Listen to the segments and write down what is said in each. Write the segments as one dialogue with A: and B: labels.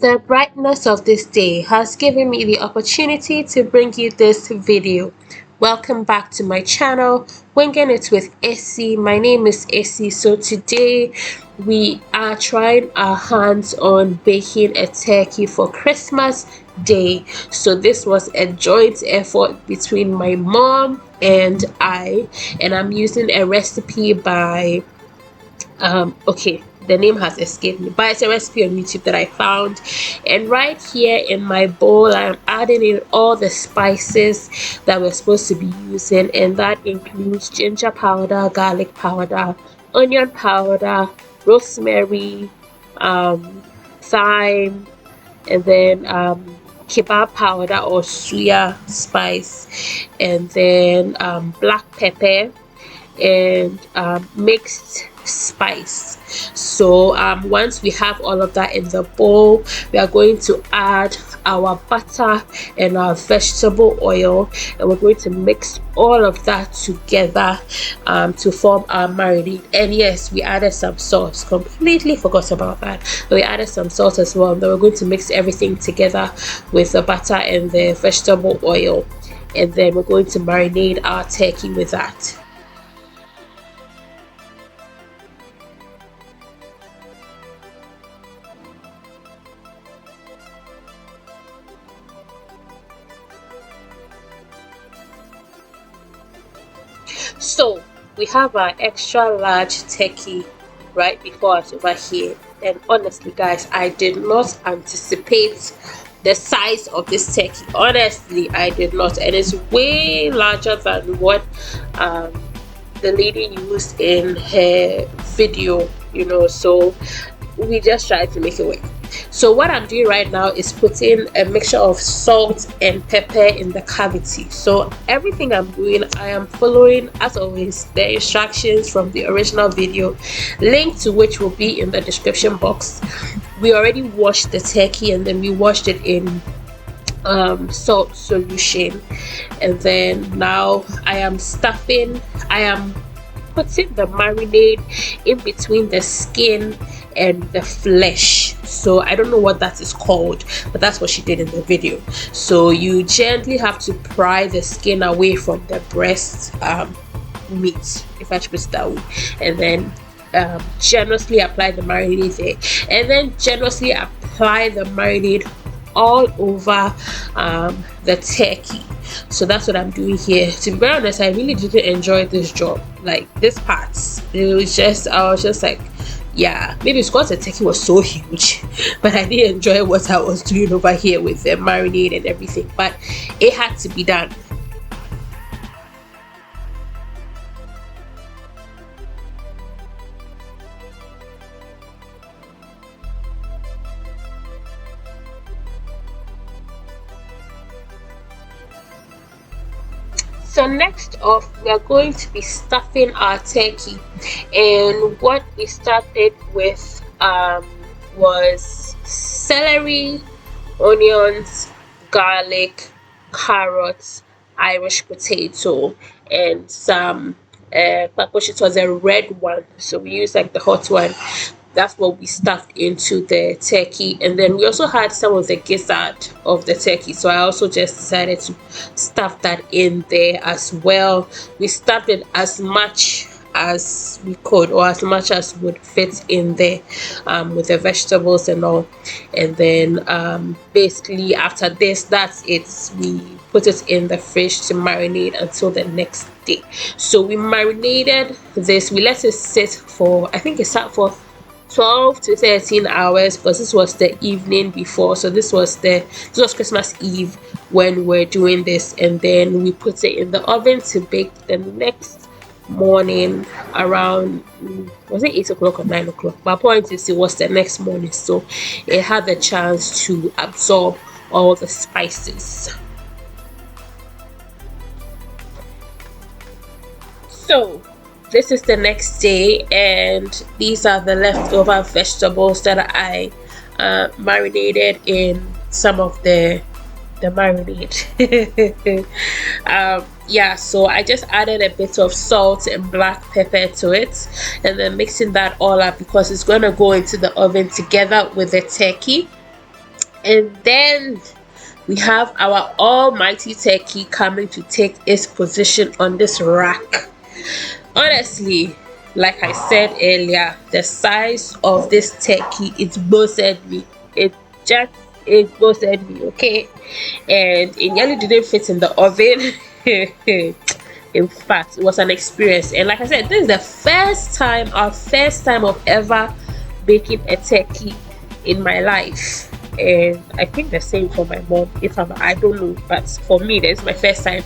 A: The brightness of this day has given me the opportunity to bring you this video. Welcome back to my channel, Winging It with Essie. My name is Essie. So today we are trying our hands on baking a turkey for Christmas Day. So this was a joint effort between my mom and I, and I'm using a recipe by okay, the name has escaped me, but it's a recipe on YouTube that I found. And right here in my bowl, I'm adding in all the spices that we're supposed to be using, and that includes ginger powder, garlic powder, onion powder, rosemary, thyme, and then kebab powder or suya spice, and then black pepper and mixed spice. So once we have all of that in the bowl, we are going to add our butter and our vegetable oil, and we're going to mix all of that together to form our marinade. And yes, we added some salt. Completely forgot about that. We added some salt as well. And then we're going to mix everything together with the butter and the vegetable oil, and then we're going to marinate our turkey with that. So we have our extra large turkey right before us over here, and honestly guys, I did not anticipate the size of this turkey. Honestly, I did not, and it's way larger than what the lady used in her video, so we just tried to make it work. So what I'm doing right now is putting a mixture of salt and pepper in the cavity. So everything I'm doing, I am following, as always, the instructions from the original video, link to which will be in the description box. We already washed the turkey, and then we washed it in salt solution, and then now I am putting the marinade in between the skin and the flesh. So I don't know what that is called, but that's what she did in the video. So you gently have to pry the skin away from the breast meat, if I should put it that way, and then generously apply the marinade there, and then generously apply the marinade all over the turkey. So that's what I'm doing here. To be very honest, I really didn't enjoy this job, like this part. I was just like, yeah, maybe it's because the turkey was so huge, but I didn't enjoy what I was doing over here with the marinade and everything, but it had to be done. So next off, we are going to be stuffing our turkey, and what we started with was celery, onions, garlic, carrots, Irish potato, and some which it was a red one, so we used like the hot one. That's what we stuffed into the turkey, and then we also had some of the gizzard of the turkey, so I also just decided to stuff that in there as well. We stuffed it as much as we could, or as much as would fit in there, with the vegetables and all. And then basically after this, that's it. We put it in the fridge to marinate until the next day. So we marinated this, we let it sit for, I think it sat for 12 to 13 hours, because this was the evening before. So this was Christmas Eve when we're doing this, and then we put it in the oven to bake the next morning around, was it 8 o'clock or 9 o'clock? My point is, it was the next morning, so it had the chance to absorb all the spices. So this is the next day, and these are the leftover vegetables that I marinated in some of the marinade. Yeah, so I just added a bit of salt and black pepper to it, and then mixing that all up because it's going to go into the oven together with the turkey. And then we have our almighty turkey coming to take its position on this rack. Honestly, like I said earlier, the size of this turkey, it boasted me. It just it boasted me, okay? And it nearly didn't fit in the oven. In fact, it was an experience. And like I said, this is the first time, our first time of ever baking a turkey in my life. And I think the same for my mom. If I don't know, but for me, this is my first time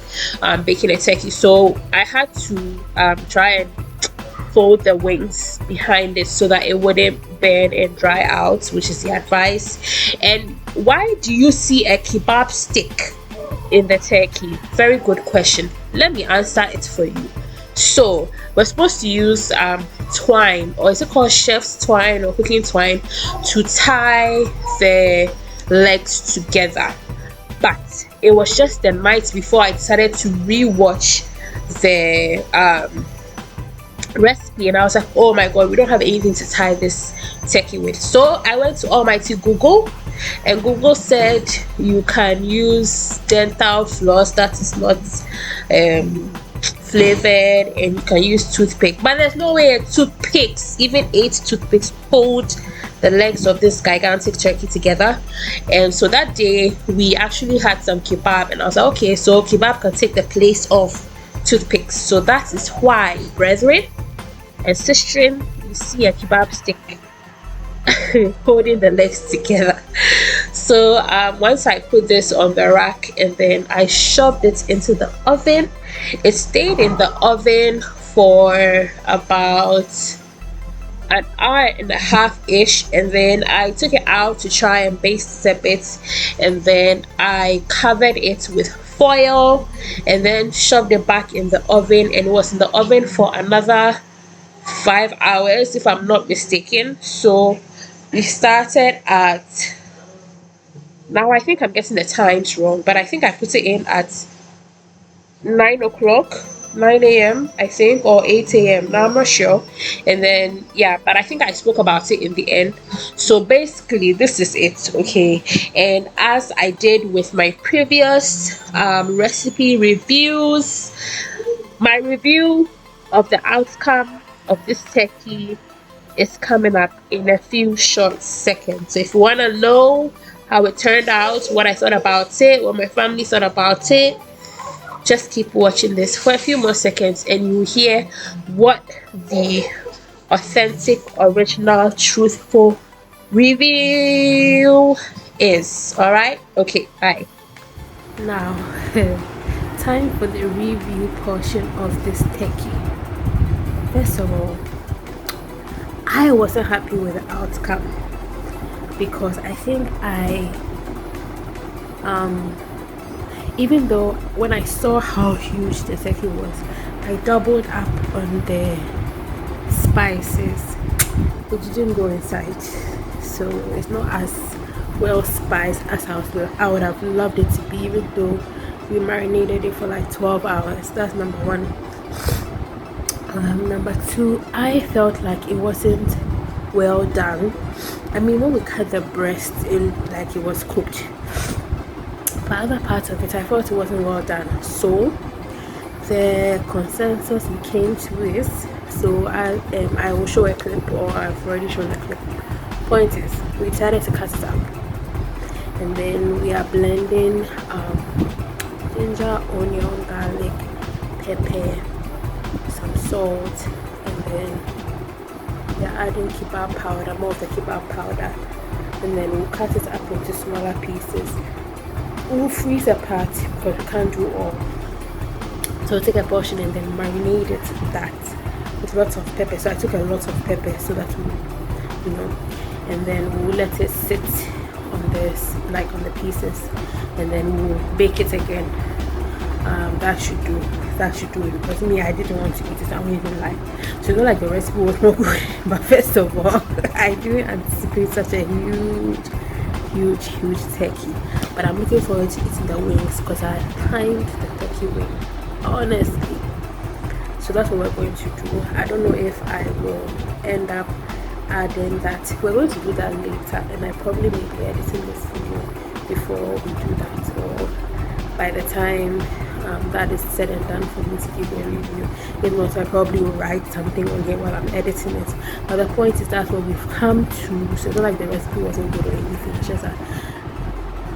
A: baking a turkey. So I had to try and fold the wings behind it so that it wouldn't burn and dry out, which is the advice. And why do you see a kebab stick in the turkey? Very good question. Let me answer it for you. So we're supposed to use twine, or is it called chef's twine or cooking twine, to tie the legs together. But it was just the night before I decided to rewatch the recipe, and I was like, oh my god, we don't have anything to tie this turkey with. So I went to almighty Google, and Google said you can use dental floss that is not flavored, and you can use toothpick, but there's no way toothpicks, even 8 toothpicks, hold the legs of this gigantic turkey together. And so that day we actually had some kebab, and I was like, okay, so kebab can take the place of toothpicks. So that is why, brethren and sistren, you see a kebab stick holding the legs together. So once I put this on the rack and then I shoved it into the oven, it stayed in the oven for about an hour and a half ish, and then I took it out to try and baste it a bit, and then I covered it with foil and then shoved it back in the oven, and it was in the oven for another 5 hours if I'm not mistaken. So we started at, now I think I'm getting the times wrong, but I think I put it in at 9 o'clock, 9 a.m. I think, or 8 a.m. Now I'm not sure. And then yeah, but I think I spoke about it in the end. So basically this is it, okay? And as I did with my previous recipe reviews, my review of the outcome of this turkey is coming up in a few short seconds. So if you want to know how it turned out, what I thought about it, what my family thought about it, just keep watching this for a few more seconds and you hear what the authentic, original, truthful review is. All right, okay, bye. Now time for the review portion of this turkey. First of all, I wasn't happy with the outcome because I think even though when I saw how huge the turkey was, I doubled up on the spices. It didn't go inside, so it's not as well spiced as I would have loved it to be, even though we marinated it for like 12 hours. That's number one. Number two, I felt like it wasn't well done. I mean, when we cut the breast in, like it was cooked, but other parts of it I felt it wasn't well done. So the consensus we came to is, so I will show a clip, or I've already shown a clip. Point is, we decided to cut it up, and then we are blending ginger, onion, garlic, pepper, some salt, and then we're adding kebab powder, more of the kebab powder, and then we'll cut it up into smaller pieces. We'll freeze apart because we can't do all. So we'll take a portion and then marinate it that with lots of pepper. So I took a lot of pepper so that we, and then we'll let it sit on this, like on the pieces, and then we'll bake it again. That should do it, because me, I didn't want to eat it. I won't even lie. So it's not like the recipe was not good, but first of all, I didn't anticipate such a huge turkey. But I'm looking forward to eating the wings because I timed the turkey wing, honestly. So that's what we're going to do. I don't know if I will end up add in that we're going to do that later, and I probably may be editing this video before we do that, or by the time that is said and done for me to give a review. If not, I probably will write something on here while I'm editing it. But the point is that's what we've come to. So it's not like the recipe wasn't good or anything, it's just that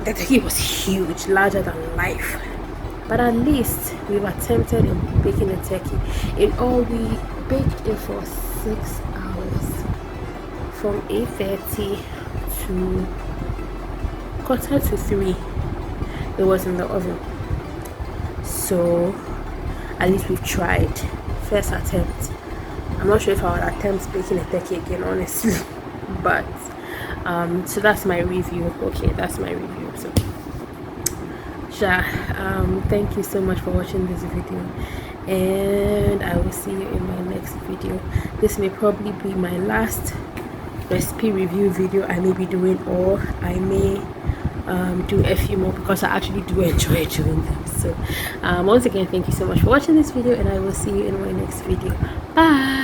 A: the turkey was huge, larger than life. But at least we've attempted in baking a turkey. In all, we baked it for 6 hours, from 8:30 to 2:45. It was in the oven. So at least we've tried. First attempt. I'm not sure if I would attempt baking a turkey again, honestly. But so that's my review. Okay, that's my review. So thank you so much for watching this video, and I will see you in my next video. This may probably be my last recipe review video I may be doing, or I may do a few more because I actually do enjoy doing them. So once again, thank you so much for watching this video, and I will see you in my next video. Bye.